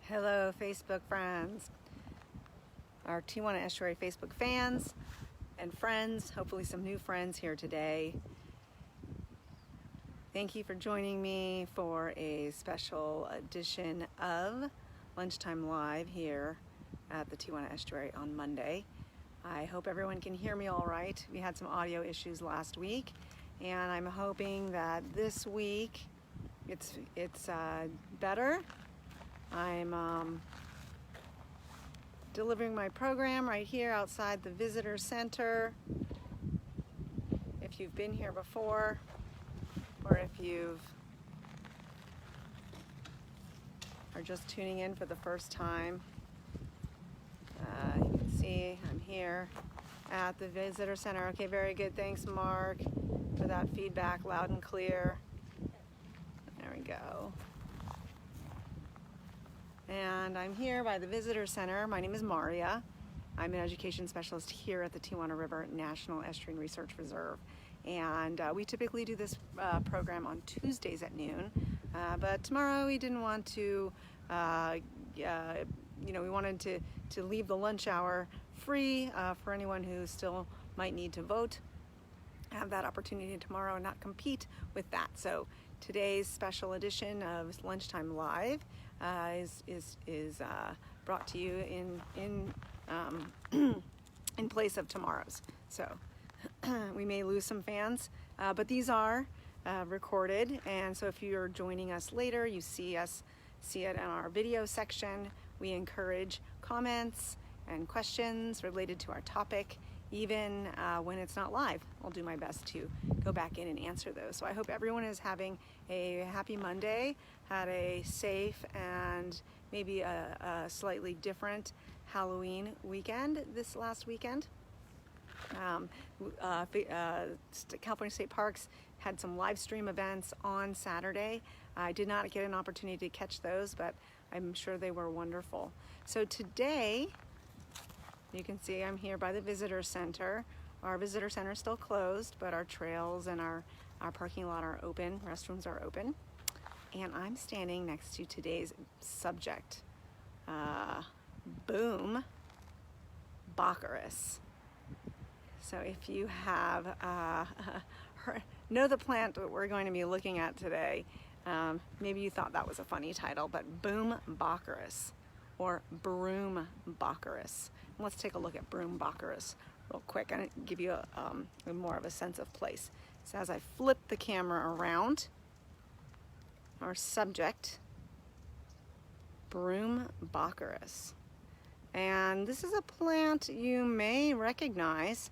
Hello, Facebook friends, our Tijuana Estuary Facebook fans and friends, hopefully some new friends here today. Thank you for joining me for a special edition of Lunchtime Live here at the Tijuana Estuary on Monday. I hope everyone can hear me all right. We had some audio issues last week, and I'm hoping that this week it's better. I'm delivering my program right here outside the visitor center. If you've been here before, or if you are just tuning in for the first time, you can see I'm here at the visitor center. Okay, very good. Thanks, Mark, for that feedback, loud and clear. There we go. And I'm here by the visitor center. My name is Maria. I'm an education specialist here at the Tijuana River National Estuarine Research Reserve. And we typically do this program on Tuesdays at noon. But tomorrow we didn't want to, we wanted to leave the lunch hour free for anyone who still might need to vote. Have that opportunity tomorrow and not compete with that. So today's special edition of Lunchtime Live is brought to you in place of tomorrow's. So we may lose some fans, but these are recorded, and so if you're joining us later, you see it in our video section. We encourage comments and questions related to our topic, even when it's not live. I'll do my best to go back in and answer those. So I hope everyone is having a happy Monday, had a safe and maybe a slightly different Halloween weekend this last weekend. California State Parks had some live stream events on Saturday. I did not get an opportunity to catch those, but I'm sure they were wonderful. So today, you can see I'm here by the visitor center. Our visitor center is still closed, but our trails and our parking lot are open, restrooms are open. And I'm standing next to today's subject, Broom, Baccharis. So if you have know the plant that we're going to be looking at today, maybe you thought that was a funny title, but Broom Baccharis, or Broom Baccharis. Let's take a look at Broom Baccharis real quick and give you a more of a sense of place. So as I flip the camera around, our subject, Broom Baccharis. And this is a plant you may recognize,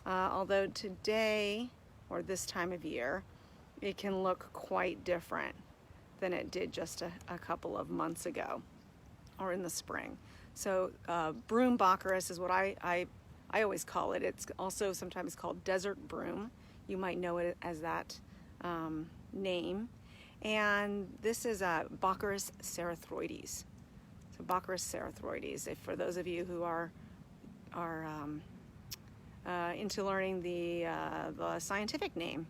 although today, or this time of year, it can look quite different than it did just a couple of months ago, or in the spring. So Broom Baccharis is what I always call it. It's also sometimes called desert broom. You might know it as that name. And this is Baccharis cerathoides. So Baccharis cerathoides, for those of you who are into learning the scientific name.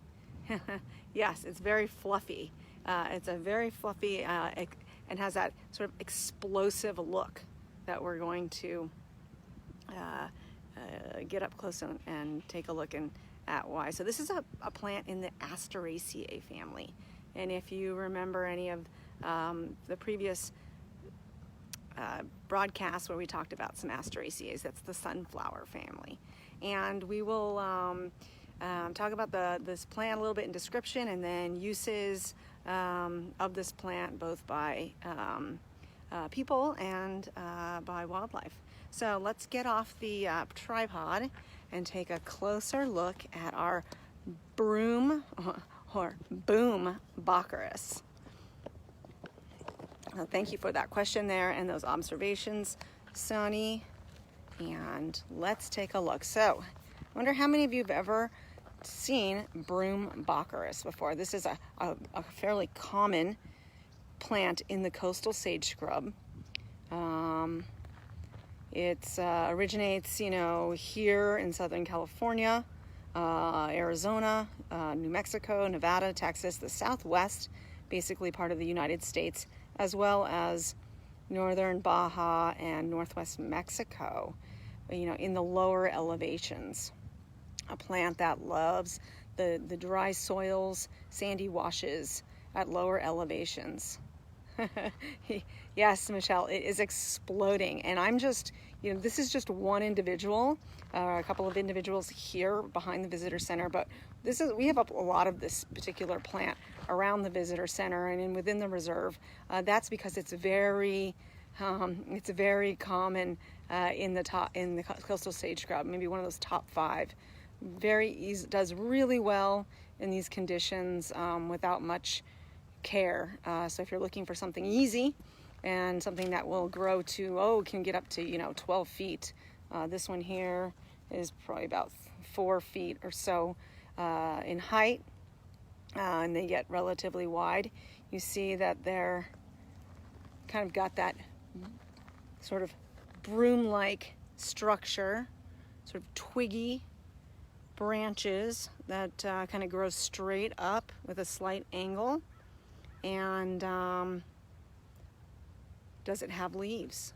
Yes, it's very fluffy. It's a very fluffy and has that sort of explosive look that we're going to get up close and take a look at why. So this is a plant in the Asteraceae family. And if you remember any of the previous broadcasts where we talked about some Asteraceae, that's the sunflower family. And we will talk about this plant a little bit in description, and then uses of this plant both by people and by wildlife. So let's get off the tripod and take a closer look at our Broom or Broom Baccharis. Thank you for that question there and those observations, Sonny. And let's take a look. So I wonder how many of you have ever seen Broom Baccharis before. This is a fairly common plant in the coastal sage scrub. It originates, here in Southern California, Arizona, New Mexico, Nevada, Texas, the Southwest, basically part of the United States, as well as northern Baja and northwest Mexico, in the lower elevations. A plant that loves the dry soils, sandy washes at lower elevations. Yes, Michelle, it is exploding. And I'm just, this is just one individual, a couple of individuals here behind the visitor center, but we have a lot of this particular plant around the visitor center and within the reserve. That's because it's very common in the coastal sage scrub, maybe one of those top 5. Very easy, does really well in these conditions without much care. So if you're looking for something easy and something that will grow to, can get up to 12 feet. This one here is probably about 4 feet or so in height, and they get relatively wide. You see that they're kind of got that sort of broom-like structure, sort of twiggy branches that kind of grow straight up with a slight angle. And does it have leaves?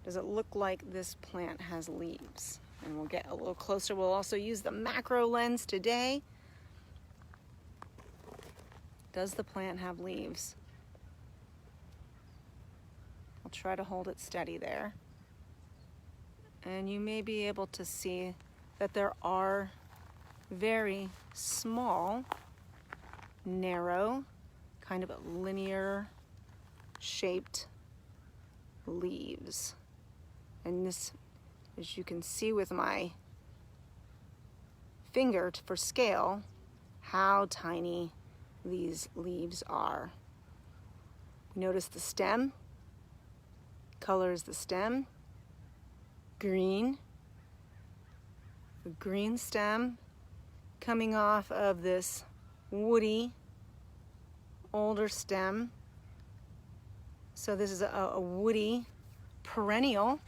Does it look like this plant has leaves? And we'll get a little closer. We'll also use the macro lens today. Does the plant have leaves? I'll try to hold it steady there. And you may be able to see that there are very small, narrow, kind of linear shaped leaves. And this, as you can see with my finger for scale, how tiny these leaves are. Notice the stem. Color is the stem. Green. A green stem coming off of this woody, older stem. So this is a woody perennial.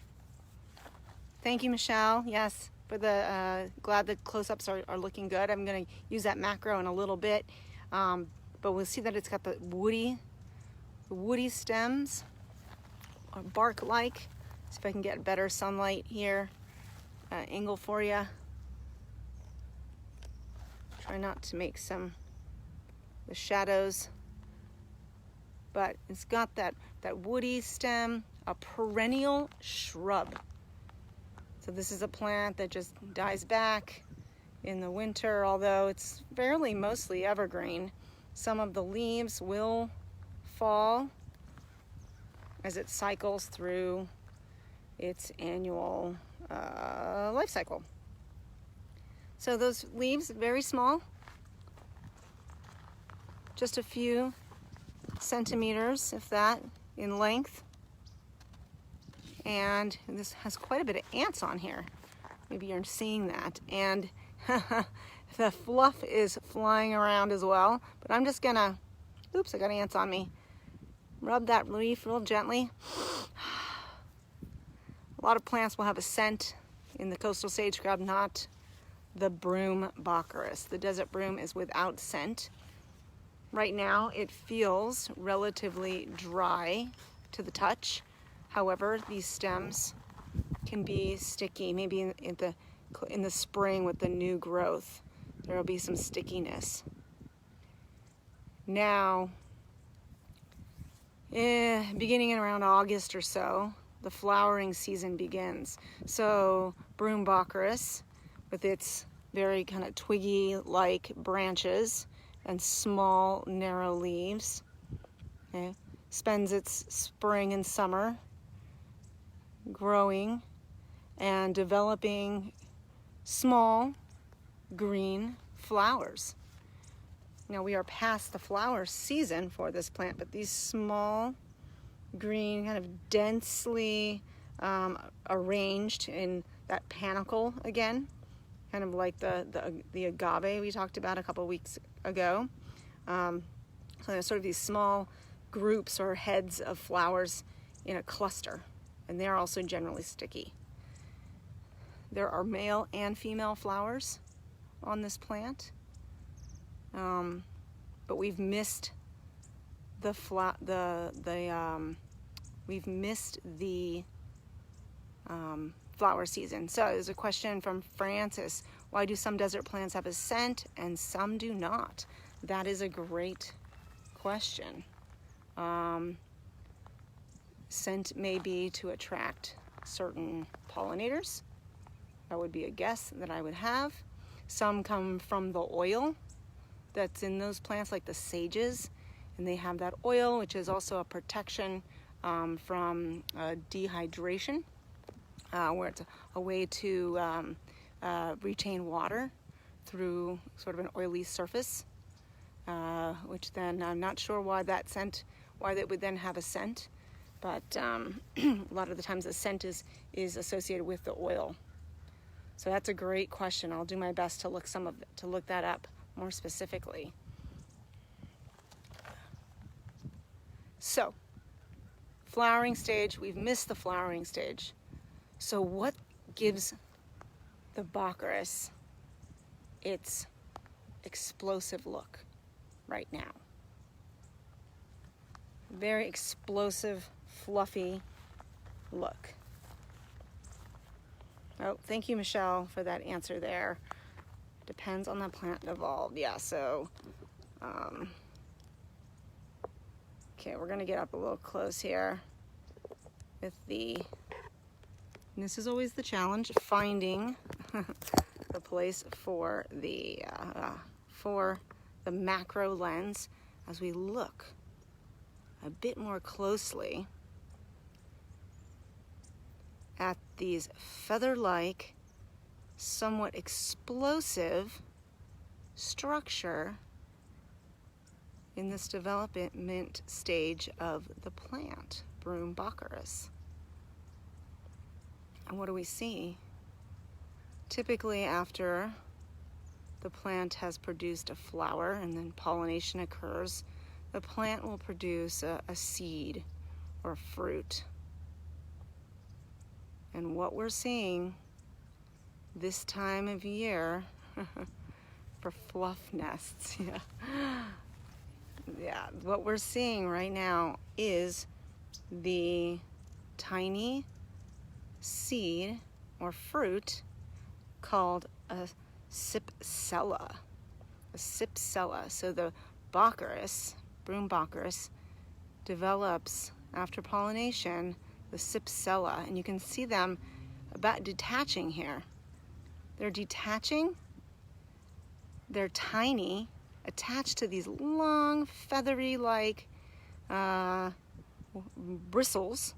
Thank you, Michelle. Yes, for the glad the close-ups are looking good. I'm going to use that macro in a little bit, but we'll see that it's got the woody stems, or bark-like. See if I can get better sunlight here, angle for you. Try not to make the shadows, but it's got that woody stem, a perennial shrub. So this is a plant that just dies back in the winter, although it's fairly mostly evergreen. Some of the leaves will fall as it cycles through its annual life cycle. So those leaves, very small, just a few centimeters, if that, in length. And this has quite a bit of ants on here. Maybe you're seeing that. And the fluff is flying around as well. But I'm just gonna, oops, I got ants on me. Rub that leaf real gently. A lot of plants will have a scent in the coastal sage scrub, not the broom Baccharis. The desert broom is without scent. Right now it feels relatively dry to the touch. However, these stems can be sticky. Maybe in the spring with the new growth, there will be some stickiness. Now, beginning in around August or so, the flowering season begins. So Broom Baccharis, with its very kind of twiggy-like branches and small, narrow leaves, okay, spends its spring and summer growing and developing small green flowers. Now we are past the flower season for this plant, but these small green, kind of densely arranged in that panicle again, kind of like the agave we talked about a couple weeks ago. So there's sort of these small groups or heads of flowers in a cluster, and they're also generally sticky. There are male and female flowers on this plant, but we've missed the we've missed the flower season. So there's a question from Francis. Why do some desert plants have a scent and some do not? That is a great question. Scent may be to attract certain pollinators. That would be a guess that I would have. Some come from the oil that's in those plants, like the sages, and they have that oil, which is also a protection from dehydration, where it's a way to retain water through sort of an oily surface, which then I'm not sure why that would then have a scent, but a lot of the times the scent is associated with the oil. So that's a great question. I'll do my best to look that up more specifically. So, flowering stage, we've missed the flowering stage. So what gives the Baccharis its explosive look right now? Very explosive, fluffy look. Oh, thank you, Michelle, for that answer there. Depends on the plant evolved. Yeah, so, okay, we're gonna get up a little close here with and this is always the challenge, finding the place for the macro lens as we look a bit more closely at these feather-like, somewhat explosive structure in this development stage of the plant, Broom Baccharis. And what do we see? Typically after the plant has produced a flower and then pollination occurs, the plant will produce a seed or fruit. And what we're seeing this time of year for fluff nests, yeah, what we're seeing right now is the tiny seed or fruit called a Sipsella. A Sipsella. So the Baccharis, Broom Baccharis, develops after pollination the Sipsella, and you can see them about detaching here. They're detaching. They're tiny, attached to these long, feathery-like bristles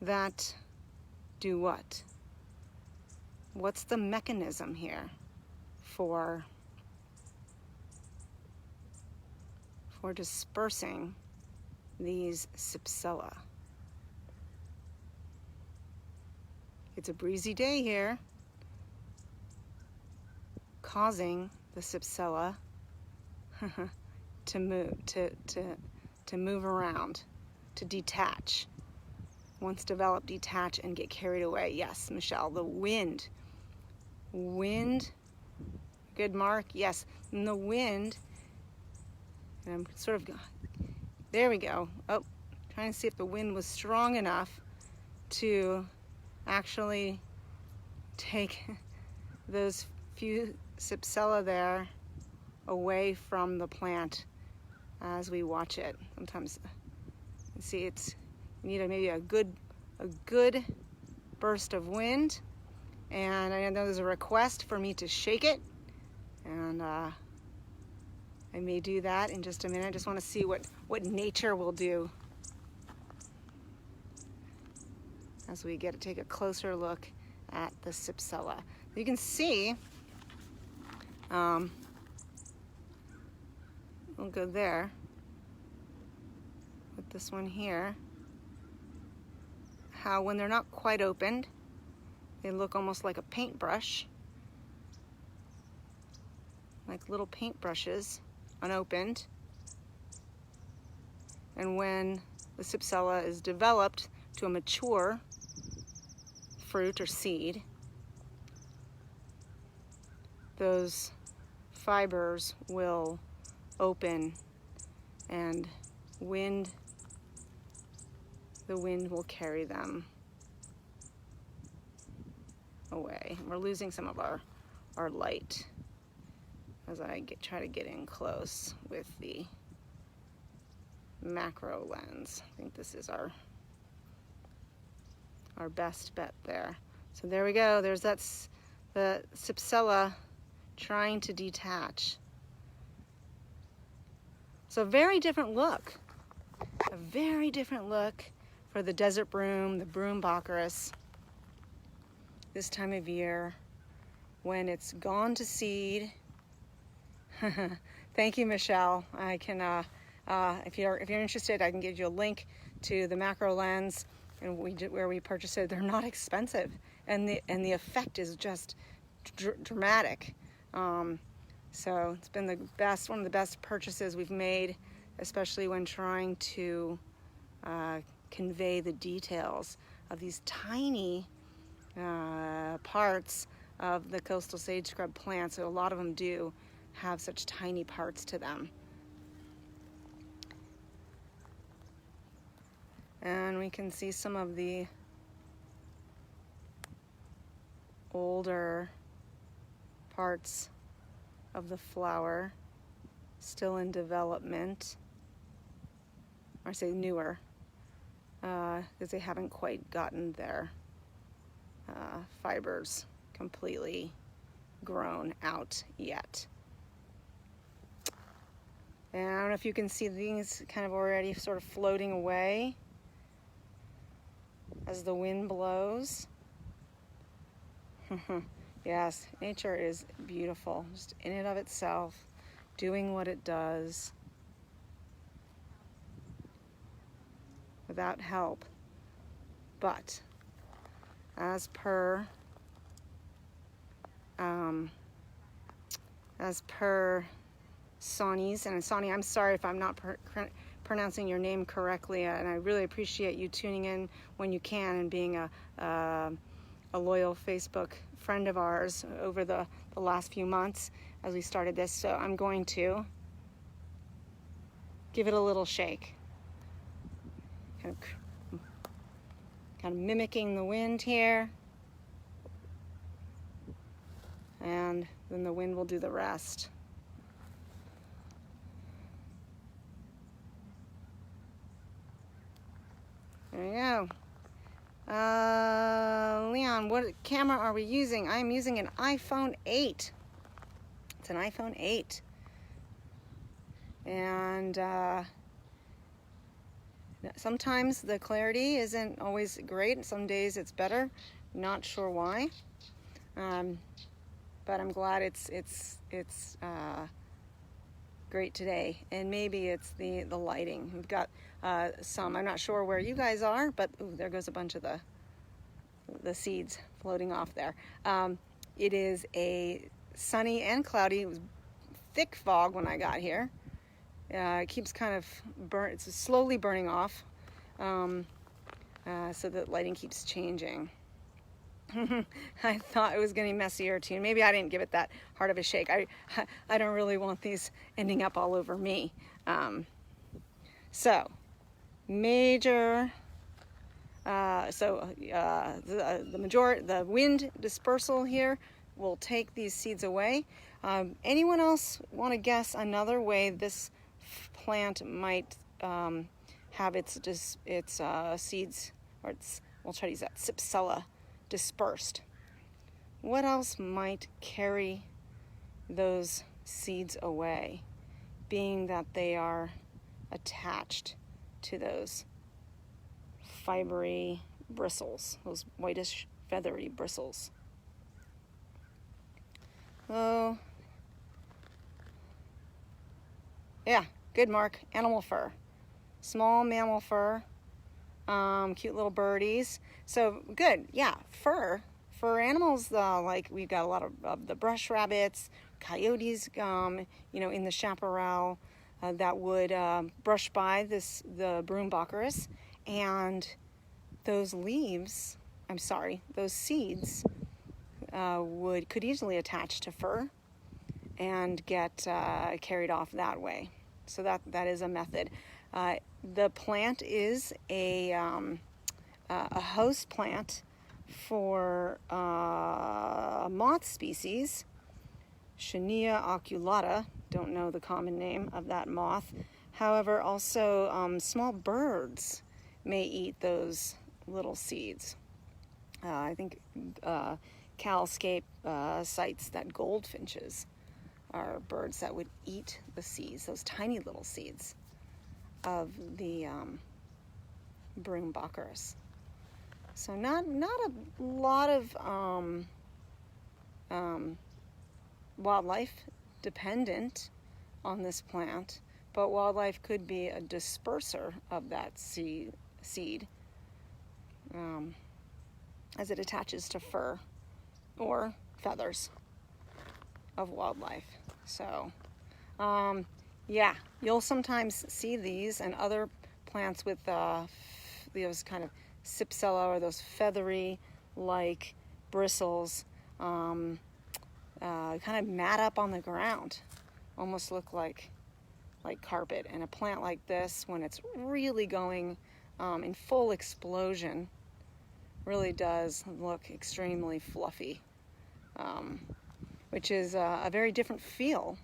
that do what? What's the mechanism here for dispersing these Sipsella? It's a breezy day here, causing the Sipsella to move around, to detach. Once developed, detach and get carried away. Yes, Michelle, the wind. Wind, good Mark, yes. And the wind, and I'm sort of, there we go. Oh, trying to see if the wind was strong enough to actually take those few Sipsella there away from the plant as we watch it. Sometimes you see you need maybe a good burst of wind, and I know there's a request for me to shake it, and I may do that in just a minute. I just want to see what nature will do as we get to take a closer look at the Sipsella. You can see, we'll go there with this one here, how when they're not quite opened, they look almost like a paintbrush, like little paintbrushes, unopened. And when the Sipsella is developed to a mature fruit or seed, those fibers will open and wind the wind will carry them away. We're losing some of our light as I try to get in close with the macro lens. I think this is our best bet there. So there we go. There's the Sipsella trying to detach. So a very different look. A very different look for the desert broom, the broom Baccharis, this time of year when it's gone to seed. Thank you, Michelle. I can, if you're interested, I can give you a link to the macro lens and where we purchased it. They're not expensive, and the effect is just dramatic. So it's been one of the best purchases we've made, especially when trying to convey the details of these tiny parts of the coastal sage scrub plant. So a lot of them do have such tiny parts to them. And we can see some of the older parts of the flower still in development, or I say newer, because they haven't quite gotten their fibers completely grown out yet. And I don't know if you can see these kind of already sort of floating away as the wind blows. Yes, nature is beautiful, just in and of itself, doing what it does without help. But as per Sonny's, and Sonny, I'm sorry if I'm not pronouncing your name correctly, and I really appreciate you tuning in when you can and being a loyal Facebook friend of ours over the last few months as we started this. So I'm going to give it a little shake, kind of mimicking the wind here, and then the wind will do the rest. There you go. Leon, what camera are we using? I'm using an iPhone 8. It's an iPhone 8. And sometimes the clarity isn't always great. Some days it's better. Not sure why. But I'm glad it's great today. And maybe it's the lighting. We've got some, I'm not sure where you guys are, but ooh, there goes a bunch of the seeds floating off there. It is a sunny and cloudy. It was thick fog when I got here. It keeps kind of it's slowly burning off, so the lighting keeps changing. I thought it was getting messier too. Maybe I didn't give it that hard of a shake. I don't really want these ending up all over me. So major. The wind dispersal here will take these seeds away. Anyone else want to guess another way this plant might have its seeds, or we'll try to use that Sipsella, dispersed? What else might carry those seeds away, being that they are attached to those fibery bristles, those whitish feathery bristles? Oh, yeah, good, Mark. Animal fur, small mammal fur, cute little birdies. So good, yeah, fur animals. Like we've got a lot of the brush rabbits, coyotes, in the chaparral that would brush by the broom Baccharis, and those seeds could easily attach to fur and get carried off that way. So that is a method. The plant is a host plant for a moth species, Shania oculata. Don't know the common name of that moth. However, also small birds may eat those little seeds. I think Calscape cites that goldfinches are birds that would eat the seeds, those tiny little seeds of the Broom Baccharis. So not a lot of wildlife dependent on this plant, but wildlife could be a disperser of that seed as it attaches to fur or feathers of wildlife. So yeah, you'll sometimes see these and other plants with those kind of Sipsella or those feathery like bristles kind of mat up on the ground, almost look like carpet. And a plant like this, when it's really going in full explosion, really does look extremely fluffy, which is a very different feel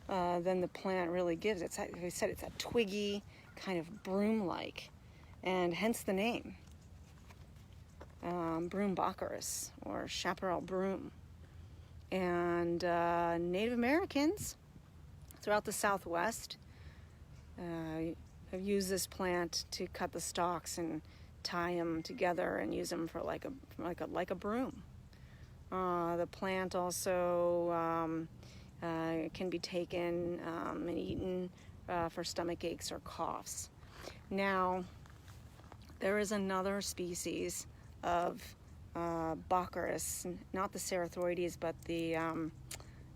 than the plant really gives. It's, like I said, it's a twiggy, kind of broom-like, and hence the name, Broom Baccharis, or chaparral broom. And Native Americans throughout the Southwest have used this plant to cut the stalks and tie them together and use them for like a broom. The plant also can be taken and eaten for stomach aches or coughs. Now, there is another species of Baccharis, not the Cerathoides, but the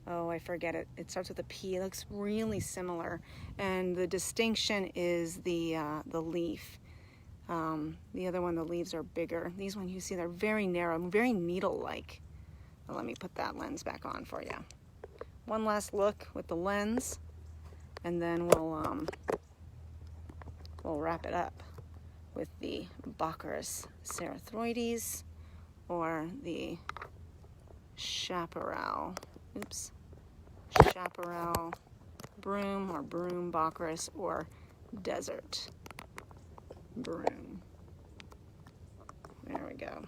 I forget it. It starts with a P. It looks really similar, and the distinction is the leaf. The other one, the leaves are bigger. These ones you see, they're very narrow, very needle-like. Well, let me put that lens back on for you. One last look with the lens, and then we'll wrap it up with the Baccharis cerathoides, or the chaparral broom, or Broom Baccharis, or desert broom. There we go.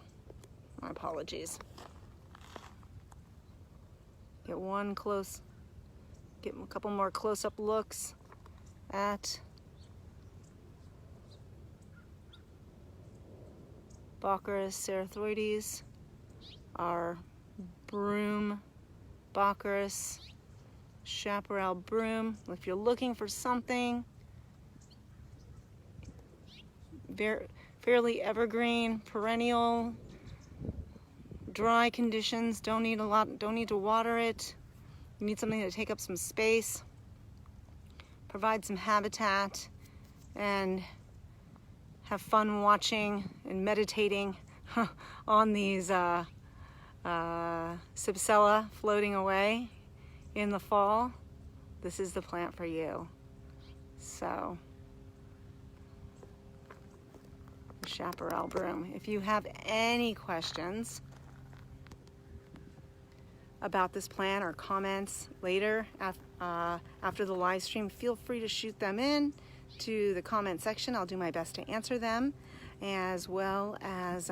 My apologies. Get a couple more close-up looks at Baccharis cerathoides, our Broom Baccharis, chaparral broom. If you're looking for something fairly evergreen, perennial, dry conditions, don't need to water it, you need something to take up some space, provide some habitat, and have fun watching and meditating on these Sipsella floating away in the fall, this is the plant for you. So, chaparral broom. If you have any questions about this plant or comments later after the live stream, feel free to shoot them in to the comment section. I'll do my best to answer them, as well as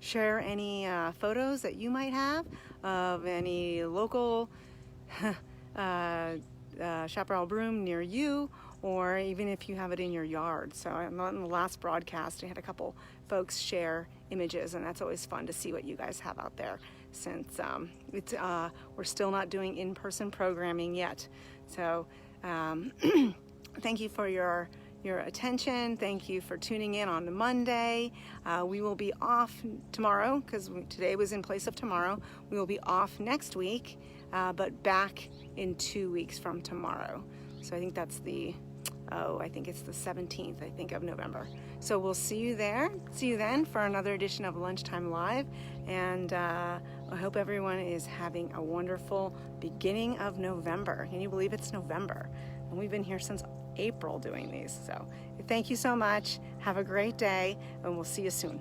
share any photos that you might have of any local chaparral broom near you, or even if you have it in your yard. So in the last broadcast, I had a couple folks share images, and that's always fun to see what you guys have out there, since we're still not doing in-person programming yet. So thank you for your attention. Thank you for tuning in on Monday. We will be off tomorrow, because today was in place of tomorrow. We will be off next week, but back in 2 weeks from tomorrow. So I think that's I think it's the 17th, of November. So we'll see you there. See you then for another edition of Lunchtime Live. And I hope everyone is having a wonderful beginning of November. Can you believe it's November? And we've been here since April doing these. So thank you so much. Have a great day, and we'll see you soon.